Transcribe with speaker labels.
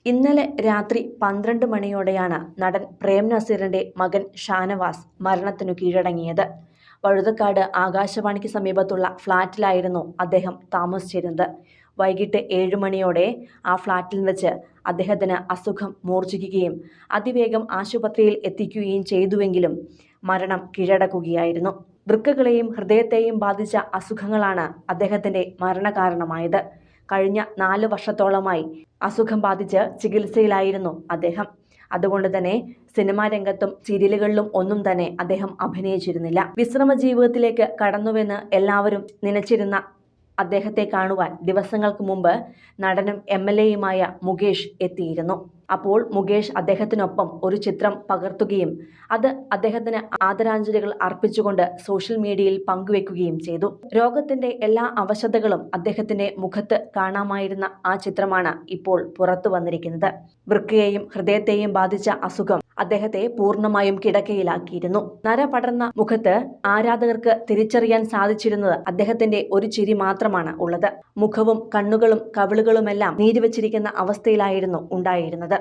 Speaker 1: ഇന്നലെ രാത്രി 12 മണിയോടെയാണ് നടൻ പ്രേം നസീറിന്റെ മകൻ ഷാനവാസ് മരണത്തിനു കീഴടങ്ങിയത്. വഴുതക്കാട് ആകാശവാണിക്ക് സമീപത്തുള്ള ഫ്ളാറ്റിലായിരുന്നു അദ്ദേഹം താമസിച്ചിരുന്നത്. വൈകിട്ട് 7 മണിയോടെ ആ ഫ്ളാറ്റിൽ വെച്ച് അദ്ദേഹത്തിന് അസുഖം മൂർച്ഛിക്കുകയും അതിവേഗം ആശുപത്രിയിൽ എത്തിക്കുകയും ചെയ്തുവെങ്കിലും മരണം കീഴടക്കുകയായിരുന്നു. വൃക്കകളെയും ഹൃദയത്തെയും ബാധിച്ച അസുഖങ്ങളാണ് അദ്ദേഹത്തിന്റെ മരണകാരണമായത്. കഴിഞ്ഞ 4 വർഷത്തോളമായി അസുഖം ബാധിച്ച് ചികിത്സയിലായിരുന്നു അദ്ദേഹം. അതുകൊണ്ട് തന്നെ സിനിമാ രംഗത്തും സീരിയലുകളിലും ഒന്നും തന്നെ അദ്ദേഹം അഭിനയിച്ചിരുന്നില്ല. വിശ്രമ ജീവിതത്തിലേക്ക് കടന്നുവെന്ന് എല്ലാവരും നനച്ചിരുന്ന അദ്ദേഹത്തെ കാണുവാൻ ദിവസങ്ങൾക്ക് മുമ്പ് നടനും MLAയുമായ മുകേഷ് എത്തിയിരുന്നു. അപ്പോൾ മുകേഷ് അദ്ദേഹത്തിനൊപ്പം ഒരു ചിത്രം പകർത്തുകയും അത് അദ്ദേഹത്തിന് ആദരാഞ്ജലികൾ അർപ്പിച്ചുകൊണ്ട് സോഷ്യൽ മീഡിയയിൽ പങ്കുവെക്കുകയും ചെയ്തു. രോഗത്തിന്റെ എല്ലാ അവശതകളും അദ്ദേഹത്തിന്റെ മുഖത്ത് കാണാമായിരുന്ന ആ ചിത്രമാണ് ഇപ്പോൾ പുറത്തു വന്നിരിക്കുന്നത്. വൃക്കയെയും ഹൃദയത്തെയും ബാധിച്ച അസുഖം അദ്ദേഹത്തെ പൂർണ്ണമായും കിടക്കയിലാക്കിയിരുന്നു. നര പടർന്ന മുഖത്ത് ആരാധകർക്ക് തിരിച്ചറിയാൻ സാധിച്ചിരുന്നത് അദ്ദേഹത്തിന്റെ ഒരു ചിരി മാത്രമാണ് ഉള്ളത്. മുഖവും കണ്ണുകളും കവിളുകളുമെല്ലാം നീരുവച്ചിരിക്കുന്ന അവസ്ഥയിലായിരുന്നു ഉണ്ടായിരുന്നത്.